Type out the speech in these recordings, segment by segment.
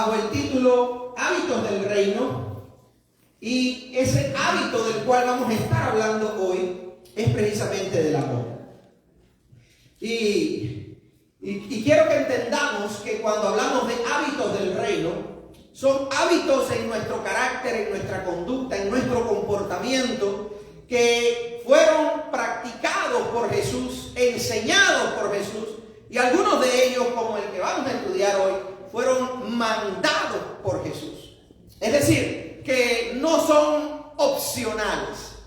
bajo el título Hábitos del Reino, y ese hábito del cual vamos a estar hablando hoy es precisamente del amor. Y quiero que entendamos que cuando hablamos de hábitos del reino, son hábitos en nuestro carácter, en nuestra conducta, en nuestro comportamiento, que fueron practicados por Jesús, enseñados por Jesús, y algunos de ellos, como el que vamos a estudiar hoy, fueron mandados por Jesús. Es decir, que no son opcionales.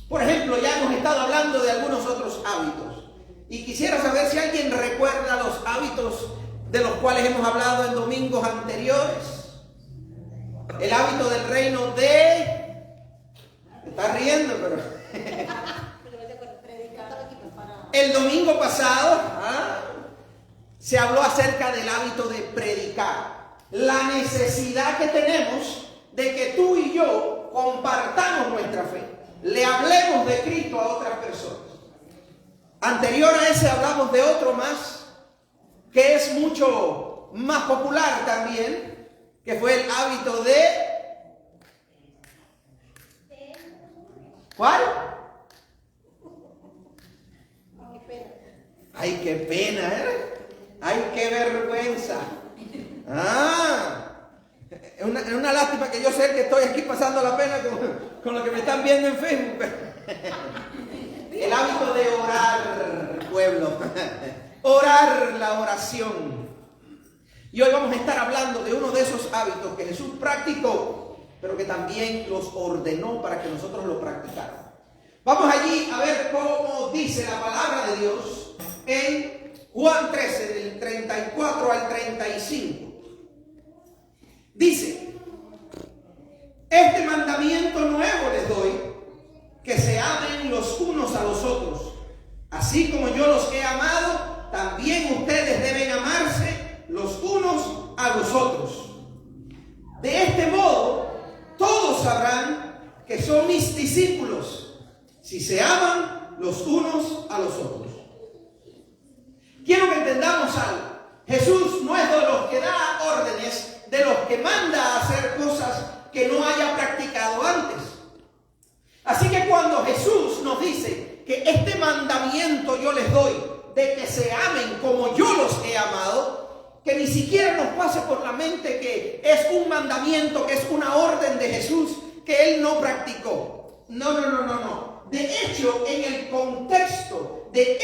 Por ejemplo, ya hemos estado hablando de algunos otros hábitos, y quisiera saber si alguien recuerda los hábitos de los cuales hemos hablado en domingos anteriores. El hábito del reino de... Me está riendo, pero... El domingo pasado se habló acerca del hábito de predicar. La necesidad que tenemos de que tú y yo compartamos nuestra fe. Le hablemos de Cristo a otras personas. Anterior a ese hablamos de otro más, que es mucho más popular también, que fue el hábito de... ¿Cuál? Ay, qué pena, ¿eh? Ay, qué vergüenza. Es una lástima que yo sé que estoy aquí pasando la pena con lo que me están viendo en Facebook. El hábito de orar, pueblo. Orar, la oración. Y hoy vamos a estar hablando de uno de esos hábitos que Jesús practicó, pero que también los ordenó para que nosotros lo practicáramos. Vamos allí a ver cómo dice la palabra de Dios en Juan 13, del 34 al 35. Dice: este mandamiento nuevo les doy, que se amen los unos a los otros. Así como yo los he amado, también ustedes deben amarse los unos a los otros. De este modo, todos sabrán que son mis discípulos, si se aman los unos a los otros. Quiero que entendamos algo. Jesús no es de los que da órdenes, de los que manda a hacer cosas que no haya practicado antes. Así que cuando Jesús nos dice que este mandamiento yo les doy, de que se amen como yo los he amado, que ni siquiera nos pase por la mente que es un mandamiento, que es una orden de Jesús que Él no practicó. No. De hecho, en el contexto de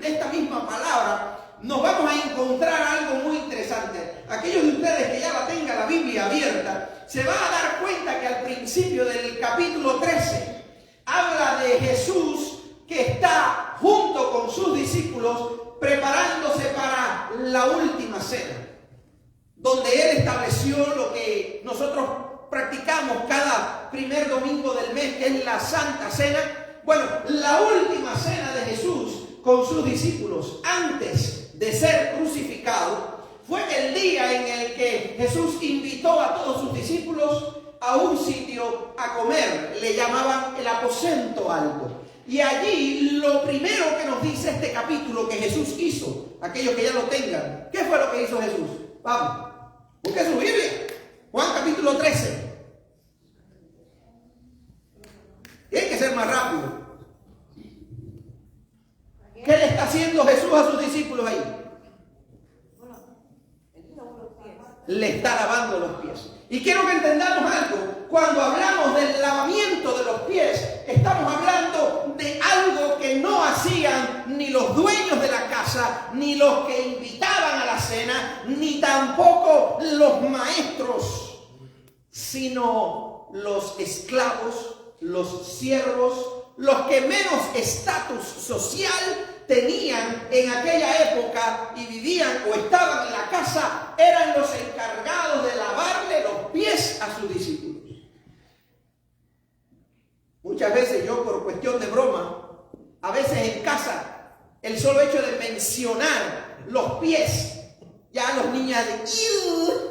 esta misma palabra, nos vamos a encontrar algo muy interesante. Aquellos de ustedes que ya la tengan la Biblia abierta, se van a dar cuenta que al principio del capítulo 13 habla de Jesús que está junto con sus discípulos preparándose para la última cena, donde Él estableció lo que nosotros practicamos cada primer domingo del mes, que es la Santa Cena. Bueno, la última cena de Jesús con sus discípulos antes de ser crucificado fue el día en el que Jesús invitó a todos sus discípulos a un sitio a comer. Le llamaban el aposento alto. Y allí lo primero que nos dice este capítulo que Jesús hizo, aquellos que ya lo tengan, ¿qué fue lo que hizo Jesús? Vamos, busque su Biblia. Juan capítulo 13. Tiene que ser más rápido. ¿Qué le está haciendo Jesús a sus discípulos ahí? Le está lavando los pies. Y quiero que entendamos algo. Cuando hablamos del lavamiento de los pies, estamos hablando de algo que no hacían ni los dueños de la casa, ni los que invitaban a la cena, ni tampoco los maestros, sino los esclavos, los siervos, los que menos estatus social tenían en aquella época y vivían o estaban en la casa, eran los encargados de lavarle los pies a sus discípulos. Muchas veces yo, por cuestión de broma, a veces en casa, el solo hecho de mencionar los pies, ya los niños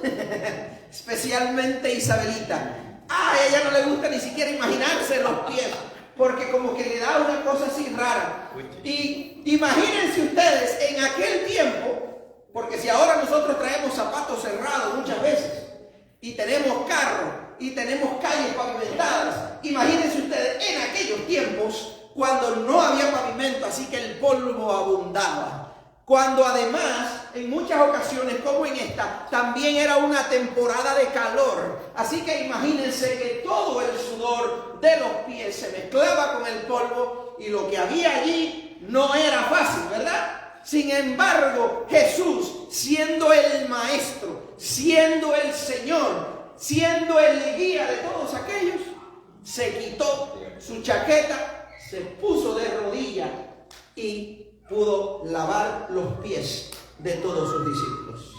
de especialmente Isabelita, a ella no le gusta ni siquiera imaginarse los pies, porque como que le da una cosa así rara. Y imagínense ustedes en aquel tiempo, porque si ahora nosotros traemos zapatos cerrados muchas veces, calles pavimentadas. Imagínense ustedes, en aquellos tiempos, cuando no había pavimento, así que el polvo abundaba. Cuando además, en muchas ocasiones, como en esta, también era una temporada de calor. Así que imagínense que todo el sudor de los pies se mezclaba con el polvo y lo que había allí no era fácil, ¿verdad? Sin embargo, Jesús, siendo el Maestro, siendo el Señor, siendo el guía de todos aquellos, se quitó su chaqueta, se puso de rodillas y pudo lavar los pies de todos sus discípulos.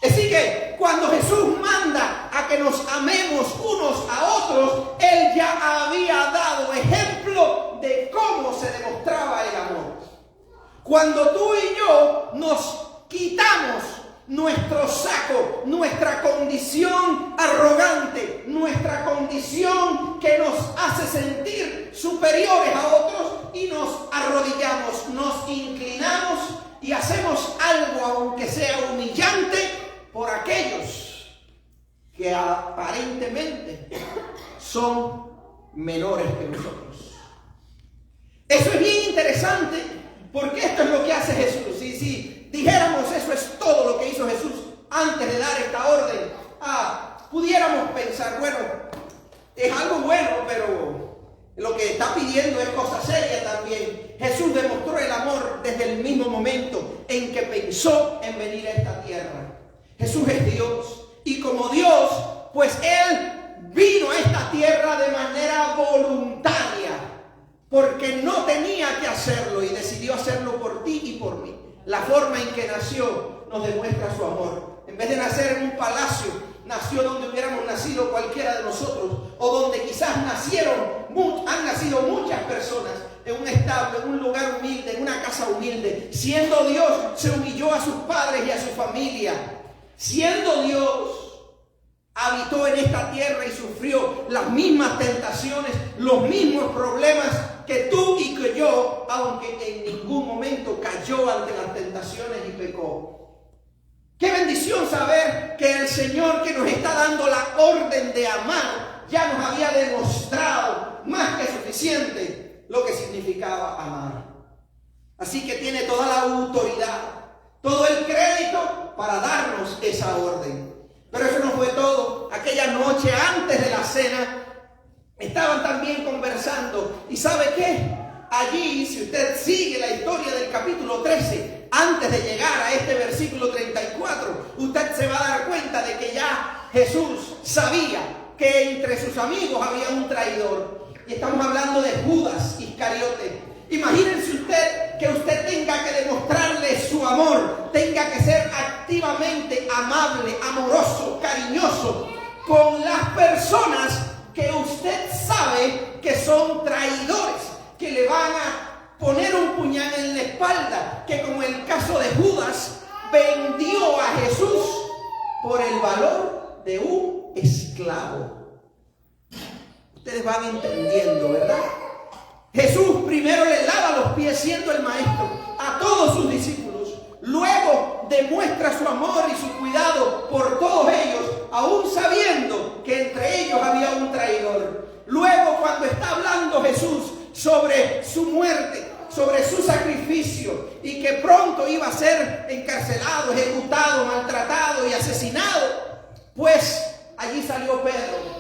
Así que cuando Jesús manda a que nos amemos unos a otros, Él ya había dado ejemplo de cómo se demostraba el amor. Cuando tú y yo nos quitamos nuestro saco, nuestra condición arrogante, nuestra condición que nos hace sentir superiores a otros y nos arrodillamos, nos inclinamos y hacemos algo, aunque sea humillante, por aquellos que aparentemente son menores que nosotros. Eso es bien interesante, porque esto es lo que hace Jesús. Y si dijéramos eso es todo lo que hizo Jesús antes de dar esta orden, pudiéramos pensar, bueno, es algo bueno, pero lo que está pidiendo es cosa seria también. Jesús demostró el amor desde el mismo momento en que pensó en venir a esta tierra. Jesús es Dios, y como Dios, pues Él vino a esta tierra de manera voluntaria, porque no tenía que hacerlo y decidió hacerlo por ti y por mí. La forma en que nació nos demuestra su amor. En vez de nacer en un palacio, nació donde hubiéramos nacido cualquiera de nosotros, o donde quizás han nacido muchas personas, en un establo, en un lugar humilde, en una casa humilde. Siendo Dios, se humilló a sus padres y a su familia. Siendo Dios, habitó en esta tierra y sufrió las mismas tentaciones, los mismos problemas que tú y que yo, aunque en ningún momento cayó ante las tentaciones y pecó. Qué bendición saber que el Señor, que nos está dando la orden de amar, ya nos había demostrado más que suficiente lo que significaba amar. Así que tiene toda la autoridad, todo el crédito para darnos esa orden. Pero eso no fue todo. Aquella noche antes de la cena estaban también conversando. ¿Y sabe qué? Allí, si usted sigue la historia del capítulo 13, antes de llegar a este versículo 34, usted se va a dar cuenta de que ya Jesús sabía que entre sus amigos había un traidor. Y estamos hablando de Judas Iscariote. Imagínense usted que usted tenga que demostrarle su amor, tenga que ser activamente amable, amoroso, cariñoso con las personas que usted sabe que son traidores, que le van a poner un puñal en la espalda, que como en el caso de Judas, vendió a Jesús por el valor de un esclavo. Ustedes van entendiendo, ¿verdad? Jesús primero le lava los pies siendo el maestro a todos sus discípulos. Luego demuestra su amor y su cuidado por todos ellos, aún sabiendo que entre ellos había un traidor. Luego, cuando está hablando Jesús sobre su muerte, sobre su sacrificio y que pronto iba a ser encarcelado, ejecutado, maltratado y asesinado, pues allí salió Pedro.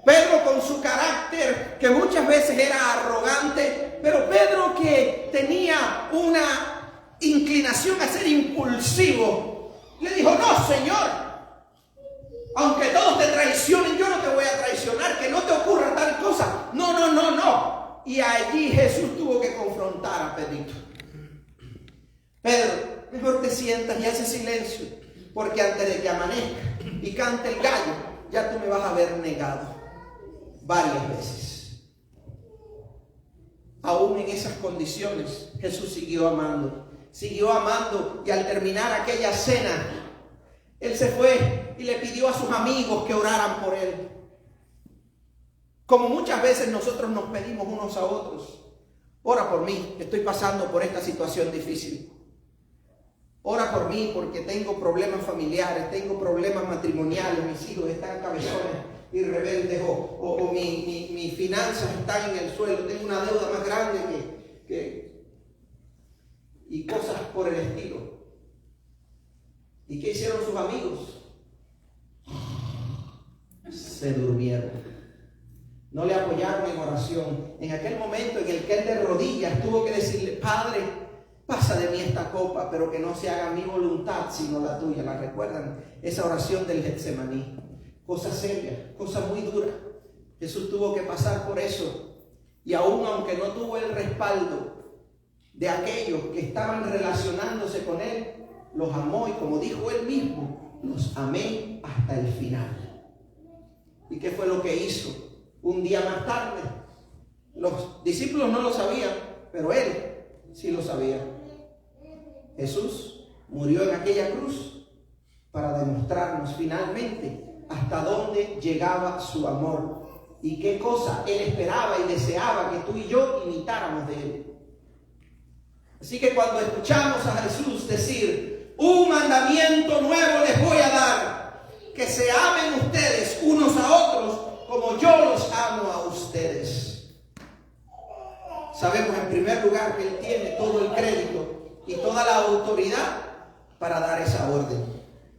Pedro con su carácter que muchas veces era arrogante, pero Pedro que tenía una inclinación a ser impulsivo, le dijo: no, Señor, aunque todos te traicionen, yo no te voy a traicionar, que no te ocurra tal cosa. No. Y allí Jesús tuvo que confrontar a Pedrito. Pedro, mejor te sientas y haces silencio, porque antes de que amanezca y cante el gallo, ya tú me vas a haber negado varias veces. Aún en esas condiciones, Jesús siguió amando, y al terminar aquella cena, Él se fue y le pidió a sus amigos que oraran por Él. Como muchas veces nosotros nos pedimos unos a otros: ora por mí, estoy pasando por esta situación difícil. ora por mí porque tengo problemas familiares, tengo problemas matrimoniales, mis hijos están cabezones y rebeldes, o mis finanzas están en el suelo, tengo una deuda más grande y cosas por el estilo. ¿Y qué hicieron sus amigos? Se durmieron. No le apoyaron en oración. En aquel momento en el que él de rodillas tuvo que decirle: Padre, pasa de mí esta copa, pero que no se haga mi voluntad sino la tuya. ¿La recuerdan? Esa oración del Getsemaní. Cosa seria, cosa muy dura. Jesús tuvo que pasar por eso. Y aún aunque no tuvo el respaldo de aquellos que estaban relacionándose con él, los amó, y como dijo él mismo, los amé hasta el final. ¿Y qué fue lo que hizo? Un día más tarde, los discípulos no lo sabían, pero él sí lo sabía. Jesús murió en aquella cruz para demostrarnos finalmente hasta dónde llegaba su amor y qué cosa él esperaba y deseaba que tú y yo imitáramos de él. Así que cuando escuchamos a Jesús decir: un mandamiento nuevo les voy a dar, que se amen ustedes unos a otros como yo los amo a ustedes, sabemos en primer lugar que él tiene todo el crédito y toda la autoridad para dar esa orden.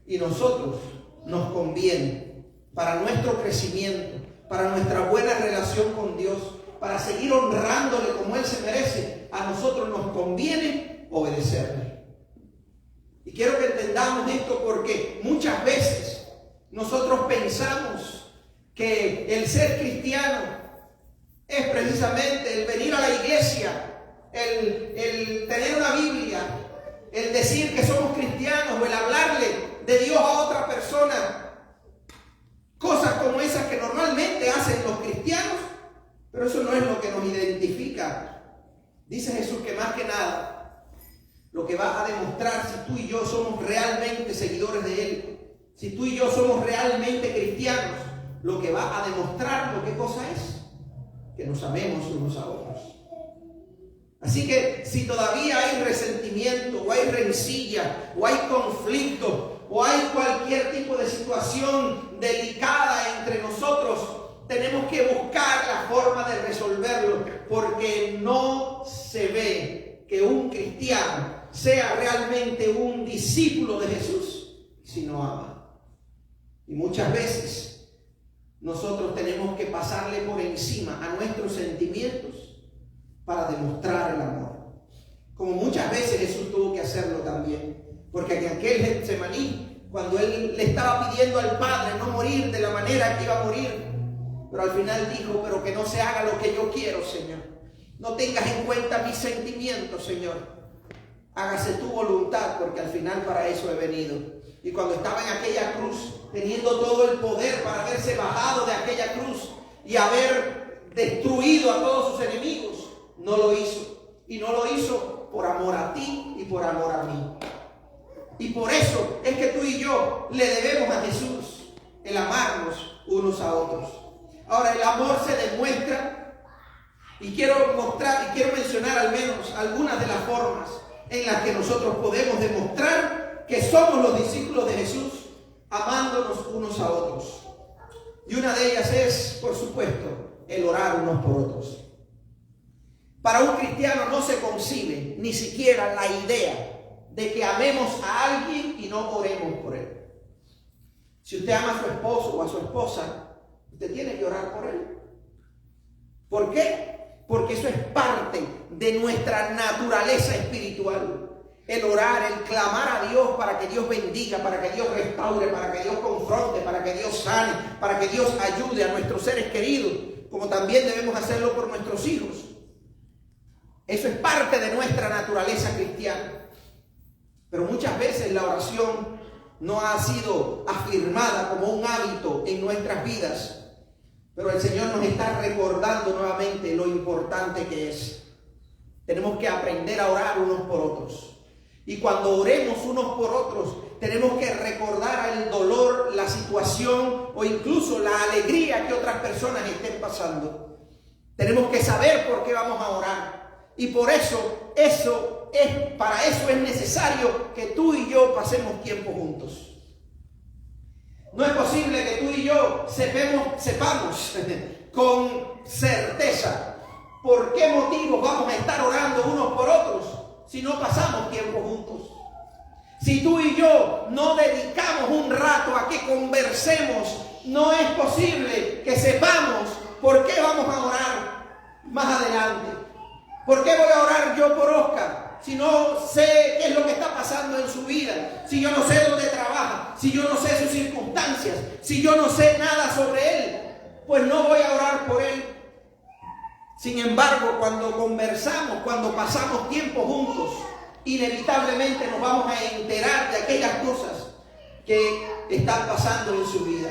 Y nosotros nos conviene, para nuestro crecimiento, para nuestra buena relación con Dios, para seguir honrándole como él se merece, a nosotros nos conviene obedecerle. Y quiero que entendamos esto, porque muchas veces nosotros pensamos que el ser cristiano es precisamente el venir a la iglesia, el tener una Biblia, el decir que somos cristianos, o el hablarle de Dios a otra persona. Cosas como esas que normalmente hacen los cristianos, pero eso no es lo que nos identifica. Dice Jesús que más que nada, lo que va a demostrar si tú y yo somos realmente seguidores de él, si tú y yo somos realmente cristianos, lo que va a demostrar, ¿qué cosa es? Que nos amemos unos a otros. Así que si todavía hay resentimiento, o hay rencilla, o hay conflicto, o hay cualquier tipo de situación delicada entre nosotros, tenemos que buscar la forma de resolverlo, porque no se ve que un cristiano sea realmente un discípulo de Jesús si no ama. Y muchas veces nosotros tenemos que pasarle por encima a nuestros sentimientos para demostrar el amor. Como muchas veces Jesús tuvo que hacerlo también. Porque en aquel Getsemaní, cuando él le estaba pidiendo al Padre no morir de la manera que iba a morir, pero al final dijo: pero que no se haga lo que yo quiero, Señor. No tengas en cuenta mis sentimientos, Señor. Hágase tu voluntad, porque al final para eso he venido. Y cuando estaba en aquella cruz, teniendo todo el poder para haberse bajado de aquella cruz y haber destruido a todos sus enemigos, no lo hizo. Y no lo hizo por amor a ti y por amor a mí. Y por eso es que tú y yo le debemos a Jesús el amarnos unos a otros. Ahora, el amor se demuestra, y quiero mencionar al menos algunas de las formas en las que nosotros podemos demostrar que somos los discípulos de Jesús, amándonos unos a otros. Y una de ellas es, por supuesto, el orar unos por otros. Para un cristiano no se concibe ni siquiera la idea de que amemos a alguien y no oremos por él. Si usted ama a su esposo o a su esposa, usted tiene que orar por él. ¿Por qué? Porque eso es parte de nuestra naturaleza espiritual. El orar, el clamar a Dios para que Dios bendiga, para que Dios restaure, para que Dios confronte, para que Dios sane, para que Dios ayude a nuestros seres queridos, como también debemos hacerlo por nuestros hijos. Eso es parte de nuestra naturaleza cristiana. Pero muchas veces la oración no ha sido afirmada como un hábito en nuestras vidas. Pero el Señor nos está recordando nuevamente lo importante que es. Tenemos que aprender a orar unos por otros. Y cuando oremos unos por otros, tenemos que recordar el dolor, la situación o incluso la alegría que otras personas estén pasando. Tenemos que saber por qué vamos a orar. Y por eso para eso es necesario que tú y yo pasemos tiempo juntos. No es posible que tú y yo sepamos con certeza por qué motivos vamos a estar orando unos por otros si no pasamos tiempo juntos. Si tú y yo no dedicamos un rato a que conversemos, no es posible que sepamos por qué vamos a orar más adelante. ¿Por qué voy a orar yo por Oscar si no sé qué es lo que está pasando en su vida? Si yo no sé dónde trabaja, si yo no sé sus circunstancias, si yo no sé nada sobre él, pues no voy a orar por él. Sin embargo, cuando conversamos, cuando pasamos tiempo juntos, inevitablemente nos vamos a enterar de aquellas cosas que están pasando en su vida.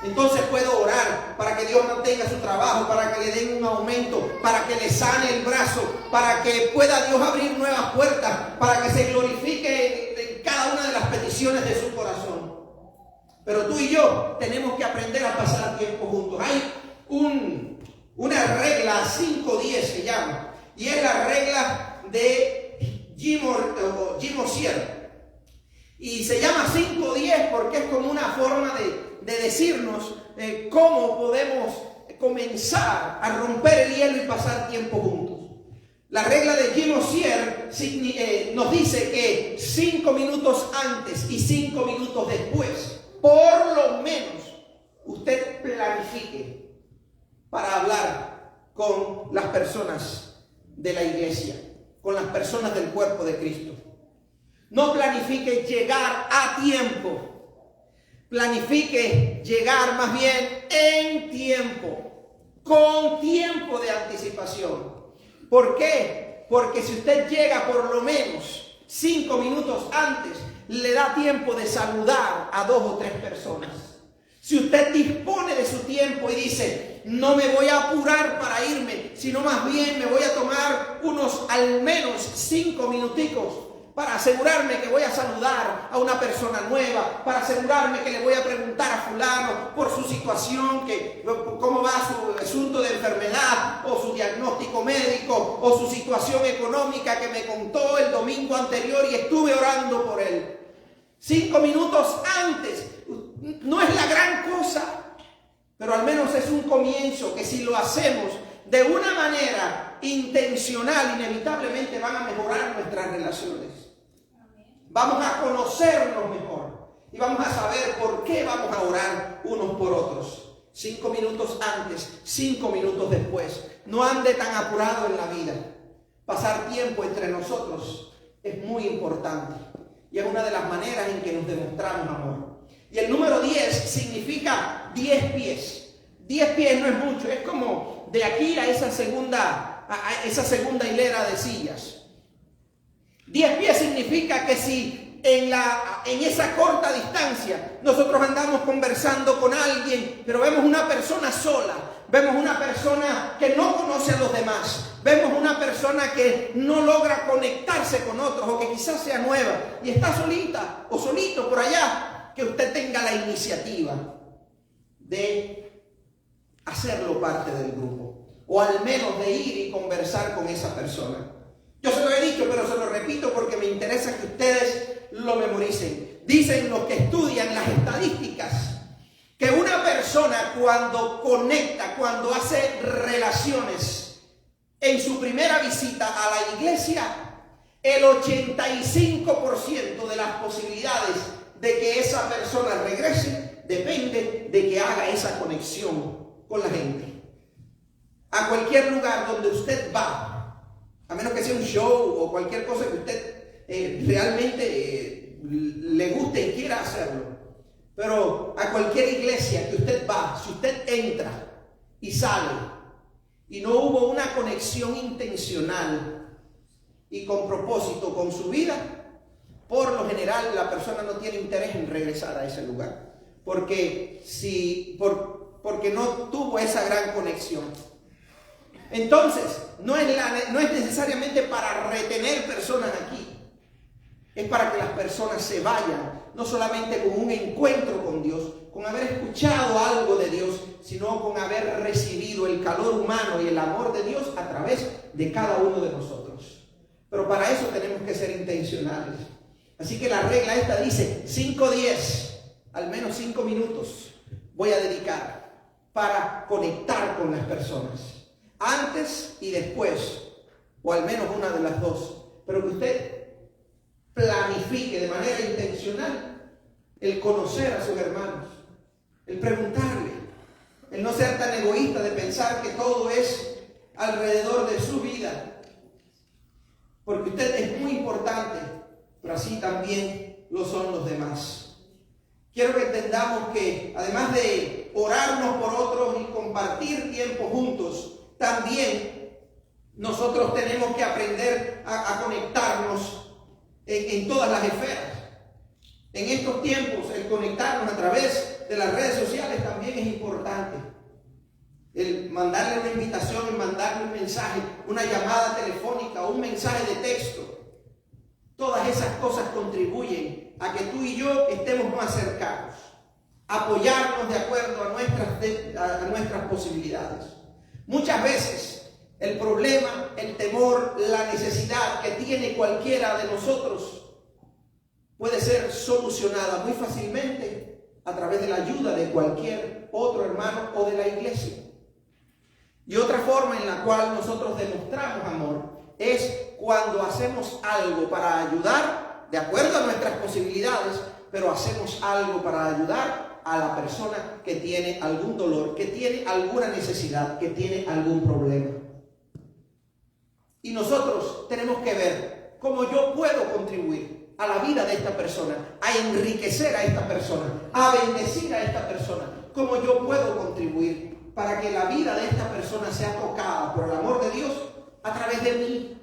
Entonces puedo orar para que Dios mantenga su trabajo, para que le den un aumento, para que le sane el brazo, para que pueda Dios abrir nuevas puertas, para que se glorifique en cada una de las peticiones de su corazón. Pero tú y yo tenemos que aprender a pasar tiempo juntos. Hay una regla 5-10 se llama, y es la regla de Jim Osier. Y se llama 5-10 porque es como una forma de decirnos cómo podemos comenzar a romper el hielo y pasar tiempo juntos. La regla de Jim Osier nos dice que 5 minutos antes y 5 minutos después, por lo menos, usted planifique para hablar con las personas de la iglesia, con las personas del cuerpo de Cristo. No planifique llegar a tiempo. Planifique llegar más bien en tiempo, con tiempo de anticipación. ¿Por qué? Porque si usted llega por lo menos 5 minutos antes, le da tiempo de saludar a 2 o 3 personas. Si usted dispone de su tiempo y dice, no me voy a apurar para irme, sino más bien me voy a tomar unos al menos 5 minuticos para asegurarme que voy a saludar a una persona nueva, para asegurarme que le voy a preguntar a fulano por su situación, cómo va su asunto de enfermedad, o su diagnóstico médico, o su situación económica que me contó el domingo anterior y estuve orando por él. 5 minutos antes, no es la gran cosa, pero al menos es un comienzo que si lo hacemos de una manera intencional, inevitablemente van a mejorar nuestras relaciones. Vamos a conocernos mejor y vamos a saber por qué vamos a orar unos por otros. 5 minutos antes, 5 minutos después. No ande tan apurado en la vida. Pasar tiempo entre nosotros es muy importante y es una de las maneras en que nos demostramos amor. Y el número 10 significa 10 pies. 10 pies no es mucho, es como de aquí a esa segunda hilera de sillas. 10 pies significa que si en esa corta distancia nosotros andamos conversando con alguien, pero vemos una persona sola, vemos una persona que no conoce a los demás, vemos una persona que no logra conectarse con otros o que quizás sea nueva y está solita o solito por allá, que usted tenga la iniciativa de hacerlo parte del grupo o al menos de ir y conversar con esa persona. Yo se lo he dicho, pero se lo repito porque me interesa que ustedes lo memoricen. Dicen los que estudian las estadísticas que una persona cuando conecta, cuando hace relaciones en su primera visita a la iglesia, el 85% de las posibilidades de que esa persona regrese depende de que haga esa conexión con la gente. A cualquier lugar donde usted va, a menos que sea un show o cualquier cosa que usted realmente le guste y quiera hacerlo. Pero a cualquier iglesia que usted va, si usted entra y sale y no hubo una conexión intencional y con propósito con su vida, por lo general la persona no tiene interés en regresar a ese lugar. Porque no tuvo esa gran conexión. Entonces, no es necesariamente para retener personas aquí. Es para que las personas se vayan, no solamente con un encuentro con Dios, con haber escuchado algo de Dios, sino con haber recibido el calor humano y el amor de Dios a través de cada uno de nosotros. Pero para eso tenemos que ser intencionales. Así que la regla esta dice 5-10, al menos 5 minutos voy a dedicar para conectar con las personas. Antes y después, o al menos una de las dos. Pero que usted planifique de manera intencional el conocer a sus hermanos, el preguntarle, el no ser tan egoísta de pensar que todo es alrededor de su vida. Porque usted es muy importante, pero así también lo son los demás. Quiero que entendamos que además de orarnos por otros y compartir tiempo juntos, también nosotros tenemos que aprender a conectarnos en todas las esferas. En estos tiempos, el conectarnos a través de las redes sociales también es importante. El mandarle una invitación, el mandarle un mensaje, una llamada telefónica o un mensaje de texto. Todas esas cosas contribuyen a que tú y yo estemos más cercanos. Apoyarnos de acuerdo a nuestras posibilidades. Muchas veces el problema, el temor, la necesidad que tiene cualquiera de nosotros puede ser solucionada muy fácilmente a través de la ayuda de cualquier otro hermano o de la iglesia. Y otra forma en la cual nosotros demostramos amor es cuando hacemos algo para ayudar, de acuerdo a nuestras posibilidades, pero hacemos algo para ayudar a la persona que tiene algún dolor, que tiene alguna necesidad, que tiene algún problema. Y nosotros tenemos que ver cómo yo puedo contribuir a la vida de esta persona, a enriquecer a esta persona, a bendecir a esta persona, cómo yo puedo contribuir para que la vida de esta persona sea tocada por el amor de Dios a través de mí.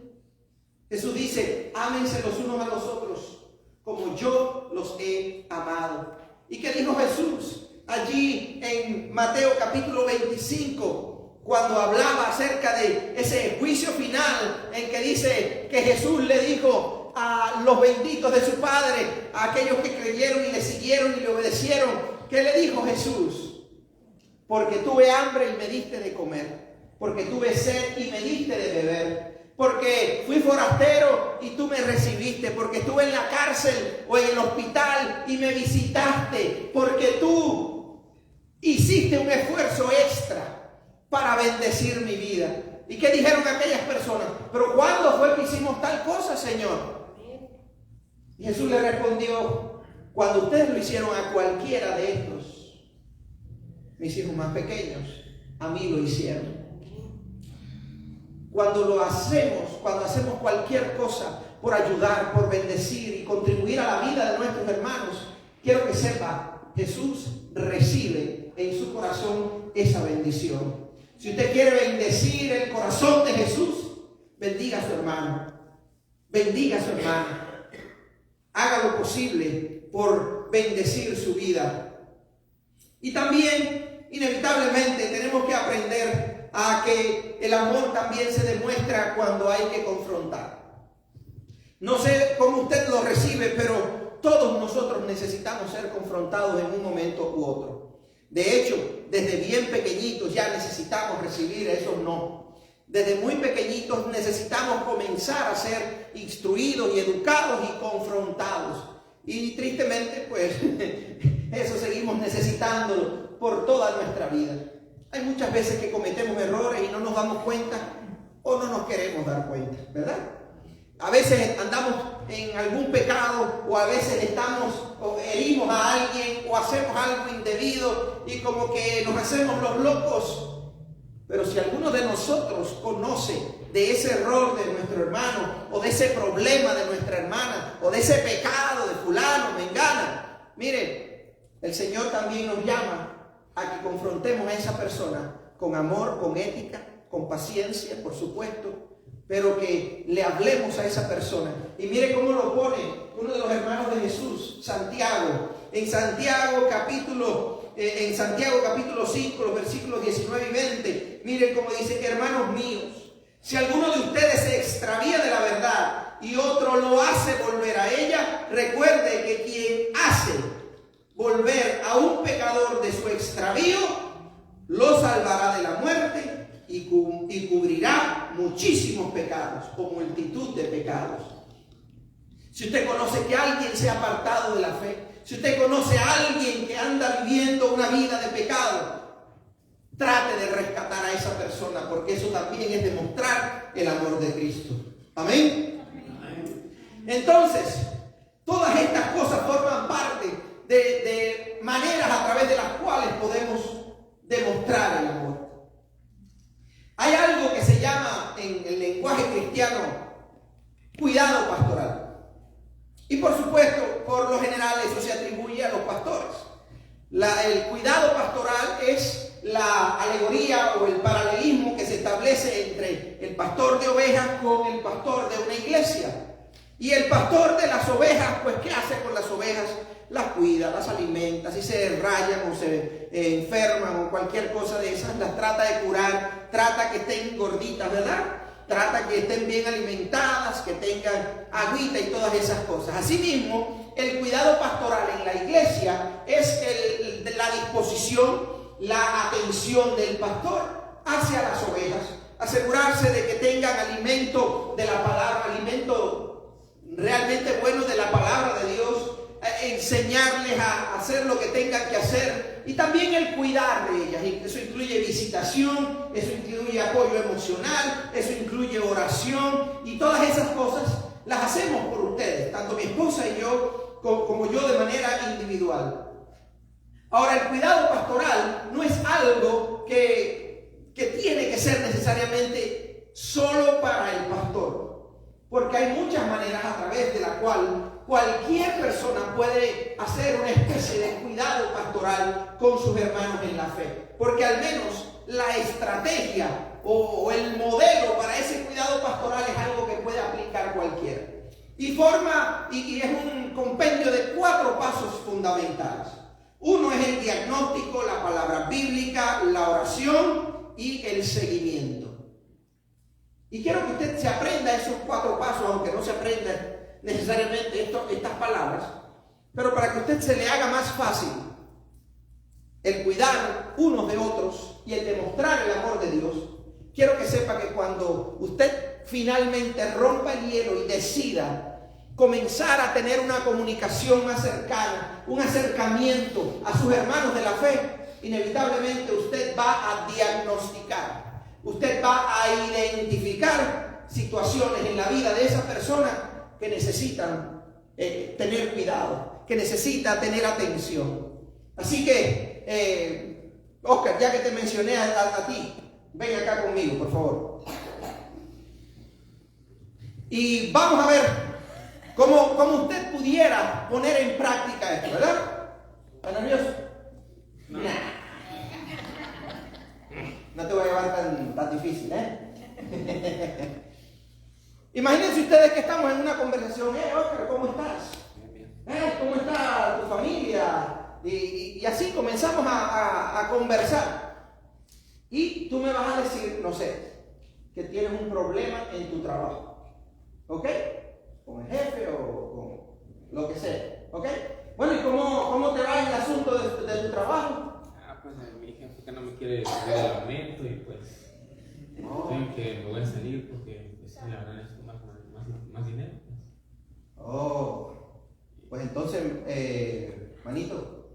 Jesús dice, ámense los unos a los otros como yo los he amado. ¿Y qué dijo Jesús allí en Mateo capítulo 25? Cuando hablaba acerca de ese juicio final en que dice que Jesús le dijo a los benditos de su Padre, a aquellos que creyeron y le siguieron y le obedecieron, ¿qué le dijo Jesús? Porque tuve hambre y me diste de comer, porque tuve sed y me diste de beber, porque fui forastero y tú me recibiste, porque estuve en la cárcel o en el hospital y me visitaste, porque tú hiciste un esfuerzo extra para bendecir mi vida. ¿Y qué dijeron aquellas personas? ¿Pero cuándo fue que hicimos tal cosa, Señor? Y Jesús le respondió, cuando ustedes lo hicieron a cualquiera de estos, mis hijos más pequeños, a mí lo hicieron. Cuando hacemos cualquier cosa por ayudar, por bendecir y contribuir a la vida de nuestros hermanos, quiero que sepa, Jesús recibe en su corazón esa bendición. Si usted quiere bendecir el corazón de Jesús, bendiga a su hermano, bendiga a su hermana, haga lo posible por bendecir su vida. Y también, inevitablemente, tenemos que aprender a que el amor también se demuestra cuando hay que confrontar. No sé cómo usted lo recibe, pero todos nosotros necesitamos ser confrontados en un momento u otro. De hecho, desde bien pequeñitos ya necesitamos recibir esos no. Desde muy pequeñitos necesitamos comenzar a ser instruidos y educados y confrontados. Y tristemente, pues, eso seguimos necesitándolo por toda nuestra vida. Hay muchas veces que cometemos errores y no nos damos cuenta o no nos queremos dar cuenta, ¿verdad? A veces andamos en algún pecado o a veces o herimos a alguien o hacemos algo indebido y como que nos hacemos los locos. Pero si alguno de nosotros conoce de ese error de nuestro hermano o de ese problema de nuestra hermana o de ese pecado de fulano, mengana, mire, el Señor también nos llama a que confrontemos a esa persona con amor, con ética, con paciencia, por supuesto, pero que le hablemos a esa persona. Y mire cómo lo pone uno de los hermanos de Jesús, Santiago. En Santiago capítulo 5, los versículos 19 y 20, miren cómo dice, hermanos míos, si alguno de ustedes se extravía de la verdad y otro lo hace volver a ella, recuerde que quien hace volver a un pecador de su extravío, lo salvará de la muerte y cubrirá muchísimos pecados o multitud de pecados. Si usted conoce que alguien se ha apartado de la fe, si usted conoce a alguien que anda viviendo una vida de pecado, trate de rescatar a esa persona, porque eso también es demostrar el amor de Cristo. Amén. Entonces, todas estas cosas forman parte de maneras a través de las cuales podemos demostrar el amor. Hay algo que se llama en el lenguaje cristiano cuidado pastoral. Y por supuesto, por lo general eso se atribuye a los pastores. El cuidado pastoral es la alegoría o el paralelismo que se establece entre el pastor de ovejas con el pastor de una iglesia. Y el pastor de las ovejas, pues, ¿qué hace con las ovejas? Las cuida, las alimenta, si se rayan o se enferman o cualquier cosa de esas, las trata de curar, trata que estén gorditas, ¿verdad? Trata que estén bien alimentadas, que tengan agüita y todas esas cosas. Asimismo, el cuidado pastoral en la iglesia es la disposición, la atención del pastor hacia las ovejas. Asegurarse de que tengan alimento de la palabra, alimento realmente bueno de la palabra de Dios, enseñarles a hacer lo que tengan que hacer y también el cuidar de ellas. Y eso incluye visitación, eso incluye apoyo emocional, eso incluye oración y todas esas cosas las hacemos por ustedes, tanto mi esposa y yo como yo de manera individual. Ahora, el cuidado pastoral no es algo que tiene que ser necesariamente solo para el pastor, porque hay muchas maneras a través de la cual cualquier persona puede hacer una especie de cuidado pastoral con sus hermanos en la fe, porque al menos la estrategia o el modelo para ese cuidado pastoral es algo que puede aplicar cualquiera. Y es un compendio de 4 pasos fundamentales. Uno es el diagnóstico, la palabra bíblica, la oración y el seguimiento. Y quiero que usted se aprenda esos 4 pasos, aunque no se aprenda necesariamente estas palabras, pero para que a usted se le haga más fácil el cuidar unos de otros y el demostrar el amor de Dios, quiero que sepa que cuando usted finalmente rompa el hielo y decida comenzar a tener una comunicación más cercana, un acercamiento a sus hermanos de la fe, inevitablemente usted va a diagnosticar, usted va a identificar situaciones en la vida de esa persona que necesitan tener cuidado, que necesita tener atención. Así que, Oscar, ya que te mencioné a ti, ven acá conmigo, por favor. Y vamos a ver cómo usted pudiera poner en práctica esto, ¿verdad? ¿Está nervioso? No. No te voy a llevar tan difícil, ¿eh? Imagínense ustedes que estamos en una conversación. Oscar, ¿cómo estás? ¿Cómo está tu familia? Y así comenzamos a conversar. Y tú me vas a decir, no sé, que tienes un problema en tu trabajo. ¿Ok? Con el jefe o con lo que sea. ¿Ok? Bueno, ¿y cómo te va el asunto de tu trabajo? Pues mi jefe que no me quiere dar el aumento y pues tengo que me voy a salir porque pues, la verdad necesito más dinero. Pues entonces, manito,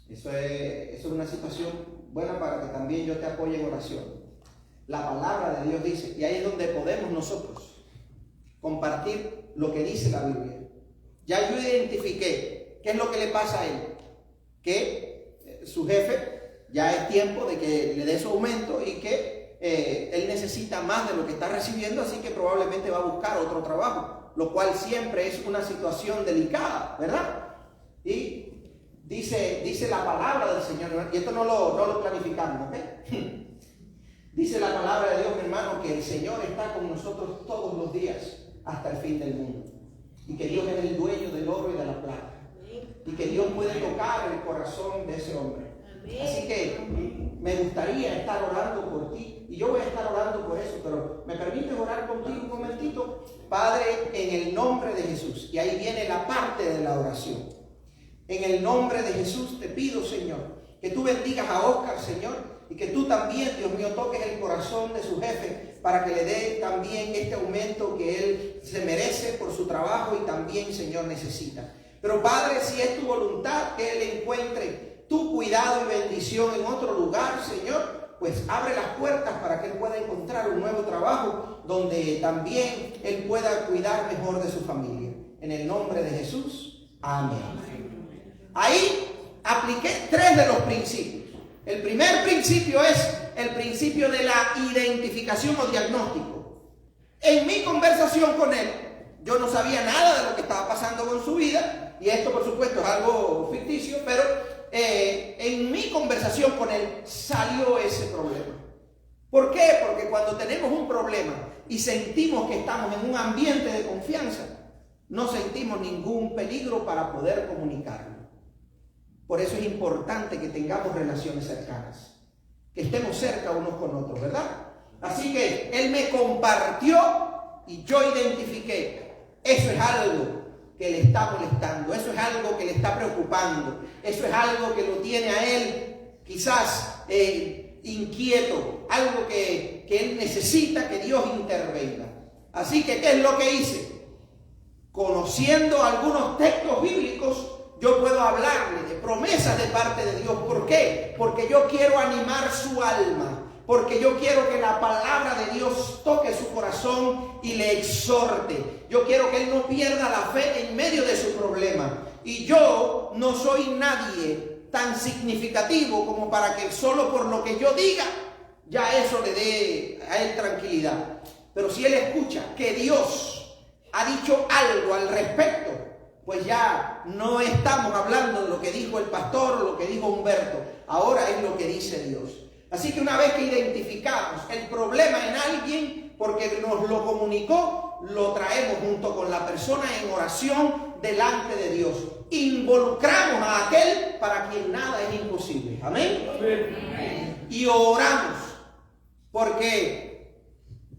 eso es una situación buena para que también yo te apoye en oración. La palabra de Dios dice, y ahí es donde podemos nosotros compartir lo que dice la Biblia. Ya yo identifiqué qué es lo que le pasa a él, que su jefe ya es tiempo de que le dé su aumento y que él necesita más de lo que está recibiendo, así que probablemente va a buscar otro trabajo, lo cual siempre es una situación delicada, ¿verdad? Y dice la palabra del Señor, y esto no lo planificamos, ¿ok? Dice la palabra de Dios, mi hermano, que el Señor está con nosotros todos los días hasta el fin del mundo. Y que Dios es el dueño del oro y de la plata. Y que Dios puede tocar el corazón de ese hombre. Así que me gustaría estar orando por ti. Y yo voy a estar orando por eso. Pero ¿me permites orar contigo un momentito? Padre, en el nombre de Jesús. Y ahí viene la parte de la oración. En el nombre de Jesús te pido, Señor, Que tú bendigas a Oscar, Señor, y que tú también, Dios mío, toques el corazón de su jefe para que le dé también este aumento que él se merece por su trabajo y también, Señor, necesita. Pero Padre, si es tu voluntad que él encuentre tu cuidado y bendición en otro lugar, Señor, pues abre las puertas para que él pueda encontrar un nuevo trabajo donde también él pueda cuidar mejor de su familia. En el nombre de Jesús, amén. Ahí apliqué 3 de los principios. El primer principio es el principio de la identificación o diagnóstico. En mi conversación con él, yo no sabía nada de lo que estaba pasando con su vida, y esto por supuesto es algo ficticio, pero en mi conversación con él salió ese problema. ¿Por qué? Porque cuando tenemos un problema y sentimos que estamos en un ambiente de confianza, no sentimos ningún peligro para poder comunicarlo. Por eso es importante que tengamos relaciones cercanas, que estemos cerca unos con otros, ¿verdad? Así que él me compartió y yo identifiqué, eso es algo que le está molestando, eso es algo que le está preocupando, eso es algo que lo tiene a él quizás inquieto, algo que él necesita que Dios intervenga. Así que, ¿qué es lo que hice? Conociendo algunos textos bíblicos, yo puedo hablarle de promesas de parte de Dios. ¿Por qué? Porque yo quiero animar su alma, porque yo quiero que la palabra de Dios toque su corazón y le exhorte. Yo quiero que él no pierda la fe en medio de su problema. Y yo no soy nadie tan significativo como para que solo por lo que yo diga, ya eso le dé a él tranquilidad. Pero si él escucha que Dios ha dicho algo al respecto, pues ya no estamos hablando de lo que dijo el pastor o lo que dijo Humberto. Ahora es lo que dice Dios. Así que una vez que identificamos el problema en alguien, porque nos lo comunicó, lo traemos junto con la persona en oración delante de Dios. Involucramos a aquel para quien nada es imposible. Amén. Amén. Y oramos, porque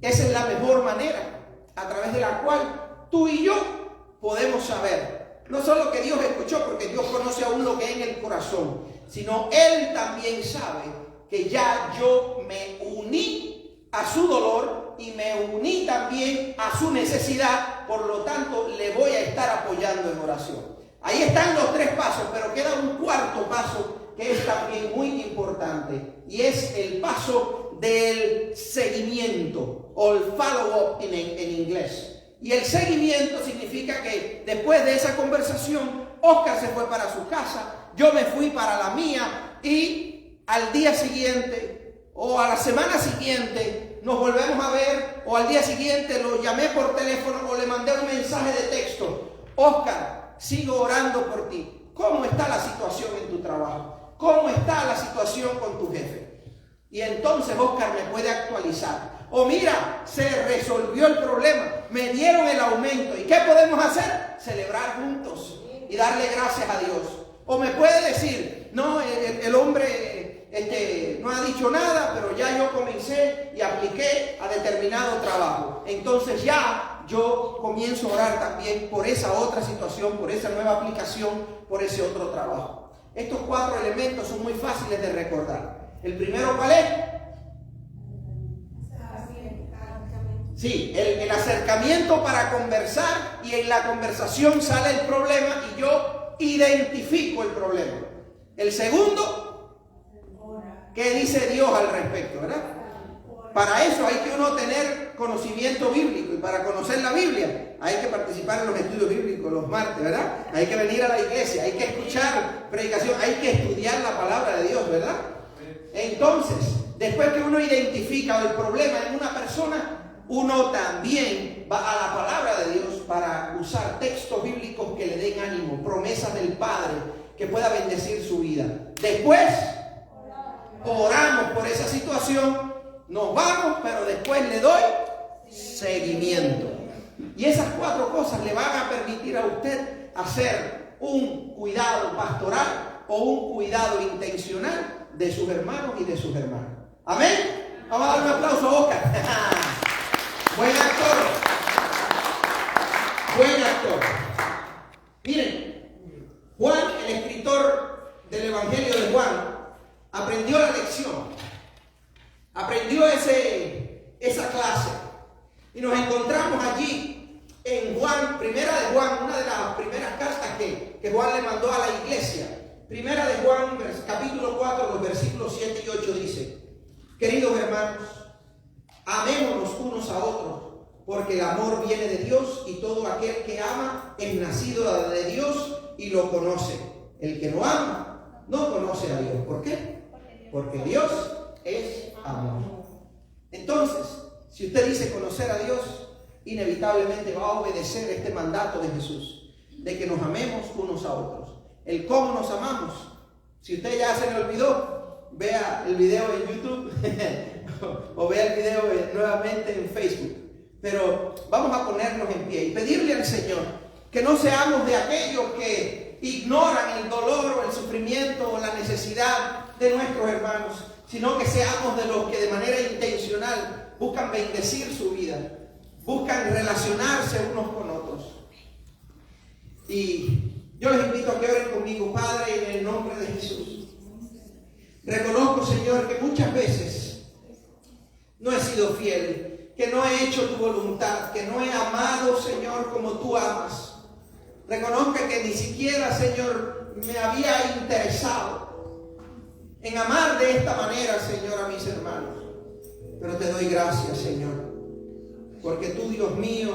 esa es la mejor manera a través de la cual tú y yo podemos saber no solo que Dios escuchó, porque Dios conoce aún lo que hay en el corazón, sino Él también sabe que ya yo me uní a su dolor y me uní también a su necesidad. Por lo tanto, le voy a estar apoyando en oración. Ahí están los 3 pasos, pero queda un cuarto paso que es también muy importante, y es el paso del seguimiento, o el follow-up en inglés. Y el seguimiento significa que después de esa conversación, Oscar se fue para su casa, yo me fui para la mía, y al día siguiente o a la semana siguiente nos volvemos a ver, o al día siguiente lo llamé por teléfono o le mandé un mensaje de texto. Oscar, sigo orando por ti. ¿Cómo está la situación en tu trabajo? ¿Cómo está la situación con tu jefe? Y entonces Oscar me puede actualizar. O mira, se resolvió el problema, me dieron el aumento. ¿Y qué podemos hacer? Celebrar juntos y darle gracias a Dios. O me puede decir, no, el hombre no ha dicho nada, pero ya yo comencé y apliqué a determinado trabajo. Entonces ya yo comienzo a orar también por esa otra situación, por esa nueva aplicación, por ese otro trabajo. Estos 4 elementos son muy fáciles de recordar. El primero, ¿cuál es? Sí, el acercamiento para conversar, y en la conversación sale el problema y yo identifico el problema. El segundo, ¿qué dice Dios al respecto, verdad? Para eso hay que uno tener conocimiento bíblico, y para conocer la Biblia hay que participar en los estudios bíblicos los martes, ¿verdad? Hay que venir a la iglesia, hay que escuchar predicación, hay que estudiar la palabra de Dios, ¿verdad? Entonces, después que uno identifica el problema en una persona, uno también va a la palabra de Dios para usar textos bíblicos que le den ánimo, promesas del Padre que pueda bendecir su vida. Después, oramos por esa situación, nos vamos, pero después le doy seguimiento. Y esas 4 cosas le van a permitir a usted hacer un cuidado pastoral o un cuidado intencional de sus hermanos y de sus hermanas. ¿Amén? Vamos a dar un aplauso a Oscar. Buen actor. Buen actor. Miren, Juan, el escritor del Evangelio de Juan, aprendió la lección, aprendió esa clase. Y nos encontramos allí en Juan, Primera de Juan, una de las primeras cartas que Juan le mandó a la iglesia. Primera de Juan, capítulo 4, los versículos 7 y 8 dice: queridos hermanos, amémonos unos a otros, porque el amor viene de Dios, y todo aquel que ama es nacido de Dios y lo conoce. El que no ama no conoce a Dios. ¿Por qué? Porque Dios es amor. Entonces, si usted dice conocer a Dios, inevitablemente va a obedecer este mandato de Jesús, de que nos amemos unos a otros. El cómo nos amamos, si usted ya se le olvidó, vea el video en YouTube o vea el video nuevamente en Facebook. Pero vamos a ponernos en pie y pedirle al Señor que no seamos de aquellos que ignoran el dolor o el sufrimiento o la necesidad de nuestros hermanos, sino que seamos de los que de manera intencional buscan bendecir su vida, buscan relacionarse unos con otros. Y yo les invito a que oren conmigo. Padre, en el nombre de Jesús, reconozco, Señor, que muchas veces no he sido fiel, que no he hecho tu voluntad, que no he amado, Señor, como tú amas. Reconozco que ni siquiera, Señor, me había interesado en amar de esta manera, Señor, a mis hermanos. Pero te doy gracias, Señor, porque tú, Dios mío,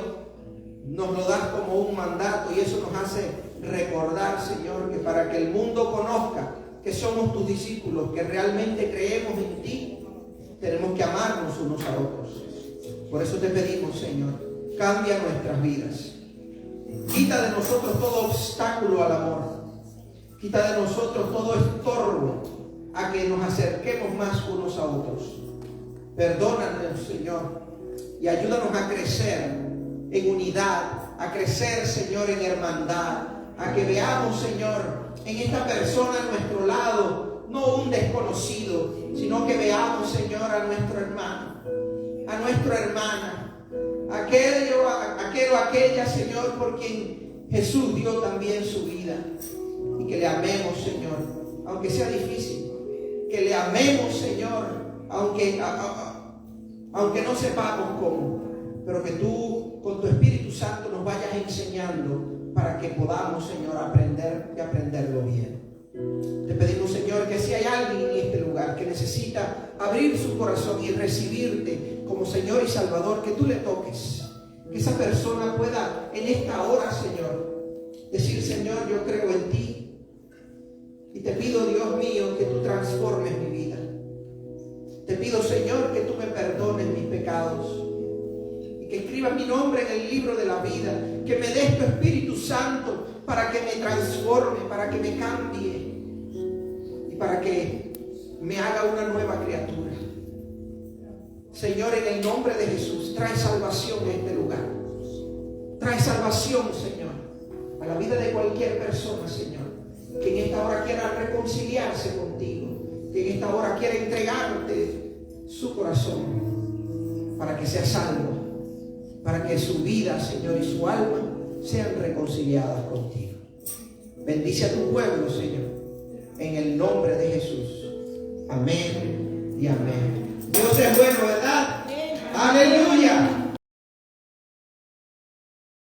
nos lo das como un mandato, y eso nos hace recordar, Señor, que para que el mundo conozca que somos tus discípulos, que realmente creemos en ti, tenemos que amarnos unos a otros. Por eso te pedimos, Señor, cambia nuestras vidas. Quita de nosotros todo obstáculo al amor. Quita de nosotros todo estorbo a que nos acerquemos más unos a otros. Perdónanos, Señor, y ayúdanos a crecer en unidad, a crecer, Señor, en hermandad, a que veamos, Señor, en esta persona a nuestro lado, no un desconocido, sino que veamos, Señor, a nuestro hermano, a nuestra hermana, aquel o aquella, Señor, por quien Jesús dio también su vida, y que le amemos, Señor, aunque sea difícil, que le amemos, Señor, aunque no sepamos cómo, pero que tú, con tu Espíritu Santo, nos vayas enseñando para que podamos, Señor, aprender y aprenderlo bien. Te pedimos, Señor, que si hay alguien en este lugar que necesita abrir su corazón y recibirte como Señor y Salvador, que tú le toques, que esa persona pueda en esta hora, Señor, decir: Señor, yo creo en ti y te pido, Dios mío, que tú transformes mi vida. Te pido, Señor, que tú me perdones mis pecados, que escribas mi nombre en el libro de la vida, que me des tu Espíritu Santo para que me transforme, para que me cambie y para que me haga una nueva criatura. Señor, en el nombre de Jesús, trae salvación a este lugar. Trae salvación, Señor, a la vida de cualquier persona, Señor, que en esta hora quiera reconciliarse contigo, que en esta hora quiera entregarte su corazón para que sea salvo, para que su vida, Señor, y su alma sean reconciliadas contigo. Bendice a tu pueblo, Señor, en el nombre de Jesús. Amén y amén. Dios es bueno, ¿verdad? Aleluya.